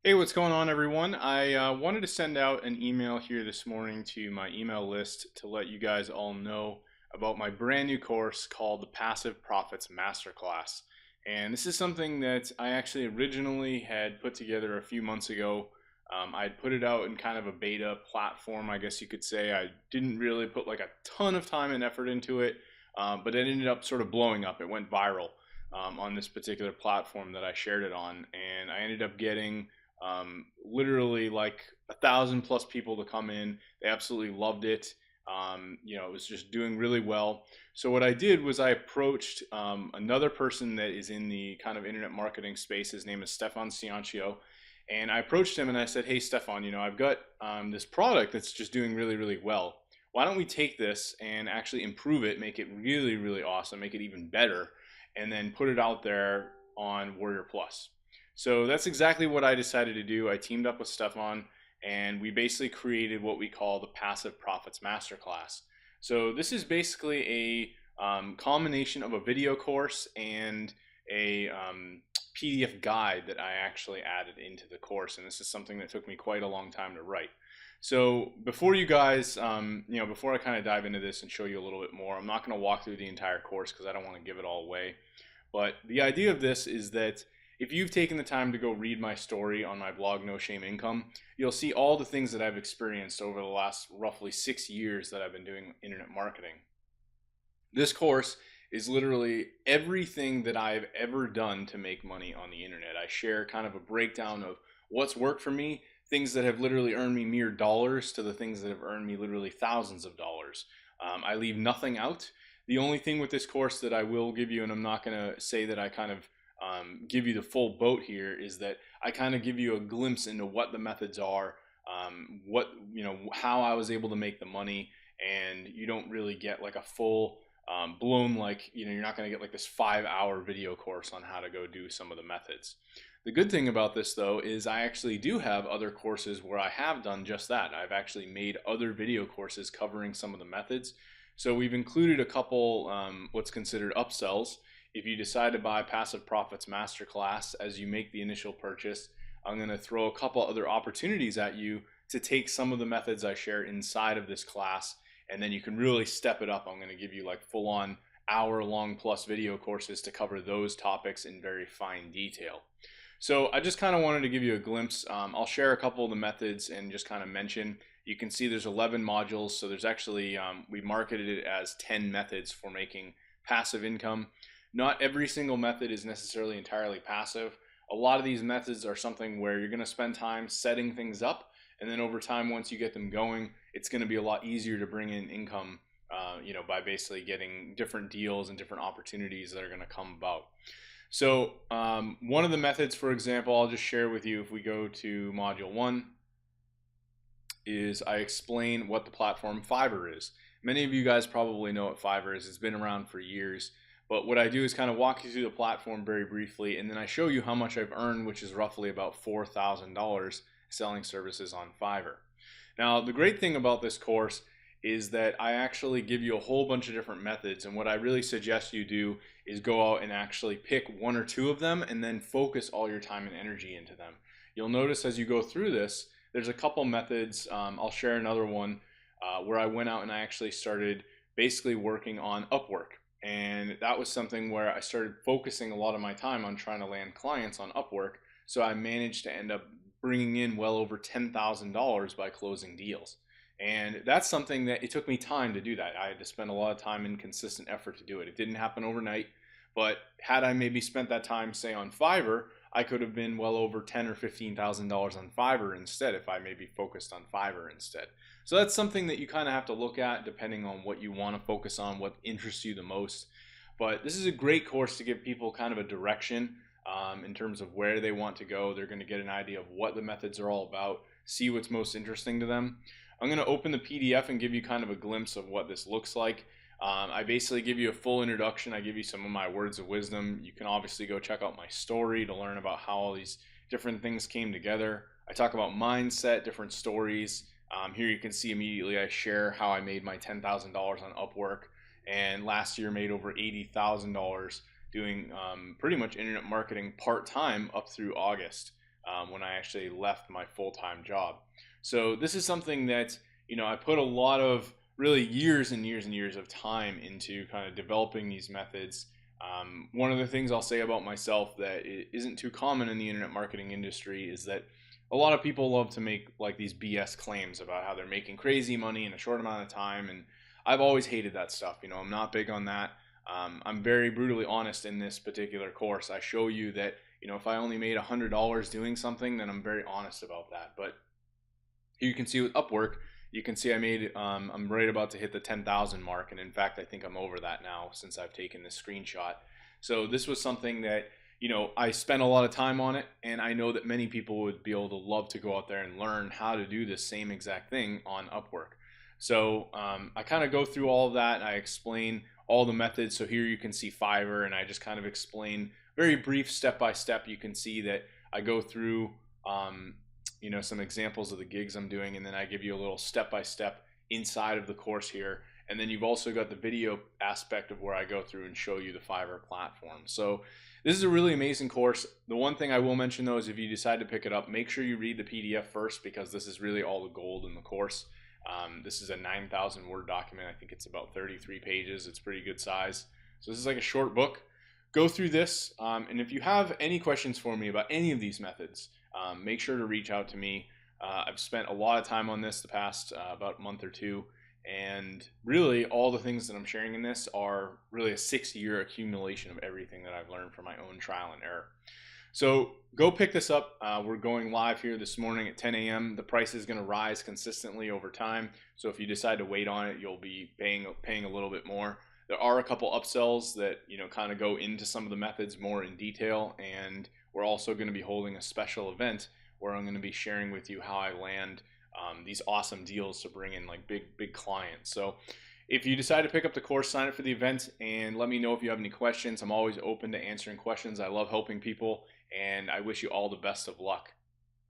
Hey, what's going on, everyone? I wanted to send out an email here this morning to my email list to let you guys all know about my brand new course called the Passive Profits Masterclass. And this is something that I actually originally had put together a few months ago. I'd put it out in kind of a beta platform, I guess you could say. I didn't really put like a ton of time and effort into it, but it ended up sort of blowing up. It went viral on this particular platform that I shared it on, and I ended up getting literally like 1,000 plus people to come in. They absolutely loved it. It was just doing really well. So what I did was I approached another person that is in the kind of internet marketing space. His name is Stefan Ciancio. And I approached him and I said, "Hey, Stefan, I've got this product that's just doing really, really well. Why don't we take this and actually improve it, make it really, really awesome, make it even better, and then put it out there on Warrior Plus?" So that's exactly what I decided to do. I teamed up with Stefan and we basically created what we call the Passive Profits Masterclass. So this is basically a combination of a video course and a PDF guide that I actually added into the course. And this is something that took me quite a long time to write. So before you guys, before I kind of dive into this and show you a little bit more, I'm not going to walk through the entire course because I don't want to give it all away. But the idea of this is that if you've taken the time to go read my story on my blog, No Shame Income, you'll see all the things that I've experienced over the last roughly 6 years that I've been doing internet marketing. This course is literally everything that I've ever done to make money on the internet. I share kind of a breakdown of what's worked for me, things that have literally earned me mere dollars to the things that have earned me literally thousands of dollars. I leave nothing out. The only thing with this course that I will give you, and I'm not going to say that I kind of give you the full boat here, is that I kind of give you a glimpse into what the methods are, how I was able to make the money, and you don't really get like a full blown, like, you're not going to get like this 5 hour video course on how to go do some of the methods. The good thing about this though is I actually do have other courses where I have done just that. I've actually made other video courses covering some of the methods. So we've included a couple what's considered upsells. If you decide to buy Passive Profits Masterclass as you make the initial purchase, I'm going to throw a couple other opportunities at you to take some of the methods I share inside of this class, and then you can really step it up. I'm going to give you like full on hour-long plus video courses to cover those topics in very fine detail. So I just kind of wanted to give you a glimpse. I'll share a couple of the methods and just kind of mention. You can see there's 11 modules, so there's actually, we marketed it as 10 methods for making passive income. Not every single method is necessarily entirely passive. A lot of these methods are something where you're going to spend time setting things up, and then over time, once you get them going, it's going to be a lot easier to bring in income, by basically getting different deals and different opportunities that are going to come about. So one of the methods, for example, I'll just share with you. If we go to module 1, is I explain what the platform Fiverr is. Many of you guys probably know what Fiverr is. It's been around for years. But what I do is kind of walk you through the platform very briefly, and then I show you how much I've earned, which is roughly about $4,000 selling services on Fiverr. Now, the great thing about this course is that I actually give you a whole bunch of different methods, and what I really suggest you do is go out and actually pick one or two of them and then focus all your time and energy into them. You'll notice as you go through this, there's a couple methods. I'll share another one where I went out and I actually started basically working on Upwork. And that was something where I started focusing a lot of my time on trying to land clients on Upwork. So I managed to end up bringing in well over $10,000 by closing deals. And that's something that it took me time to do that. I had to spend a lot of time and consistent effort to do it. It didn't happen overnight, but had I maybe spent that time, say, on Fiverr, I could have been well over $10,000 or $15,000 on Fiverr instead if I maybe focused on Fiverr instead. So that's something that you kind of have to look at depending on what you want to focus on, what interests you the most. But this is a great course to give people kind of a direction in terms of where they want to go. They're going to get an idea of what the methods are all about, see what's most interesting to them. I'm going to open the PDF and give you kind of a glimpse of what this looks like. I basically give you a full introduction. I give you some of my words of wisdom. You can obviously go check out my story to learn about how all these different things came together. I talk about mindset, different stories. Here you can see immediately I share how I made my $10,000 on Upwork, and last year made over $80,000 doing pretty much internet marketing part-time up through August. when I actually left my full-time job. So this is something that, I put a lot of really years and years and years of time into kind of developing these methods. One of the things I'll say about myself that isn't too common in the internet marketing industry is that a lot of people love to make like these BS claims about how they're making crazy money in a short amount of time. And I've always hated that stuff. I'm not big on that. I'm very brutally honest in this particular course. I show you that, if I only made $100 doing something, then I'm very honest about that. But here you can see with Upwork, you can see I'm right about to hit the 10,000 mark. And in fact, I think I'm over that now since I've taken this screenshot. So this was something that, I spent a lot of time on it, and I know that many people would be able to love to go out there and learn how to do this same exact thing on Upwork. So I kind of go through all of that, and I explain all the methods. So here you can see Fiverr, and I just kind of explain very brief step by step. You can see that I go through some examples of the gigs I'm doing, and then I give you a little step by step inside of the course here. And then you've also got the video aspect of where I go through and show you the Fiverr platform. So this is a really amazing course. The one thing I will mention though is if you decide to pick it up, make sure you read the PDF first, because this is really all the gold in the course. This is a 9,000 word document. I think it's about 33 pages. It's pretty good size. So this is like a short book. Go through this. And if you have any questions for me about any of these methods, make sure to reach out to me. I've spent a lot of time on this the past about month or two. And really all the things that I'm sharing in this are really a 6-year accumulation of everything that I've learned from my own trial and error. So go pick this up. We're going live here this morning at 10 a.m. The price is going to rise consistently over time. So if you decide to wait on it, you'll be paying a little bit more. There are a couple upsells that, kind of go into some of the methods more in detail. And we're also going to be holding a special event where I'm going to be sharing with you how I land these awesome deals to bring in like big clients. So if you decide to pick up the course, sign up for the event and let me know if you have any questions. I'm always open to answering questions. I love helping people, and I wish you all the best of luck.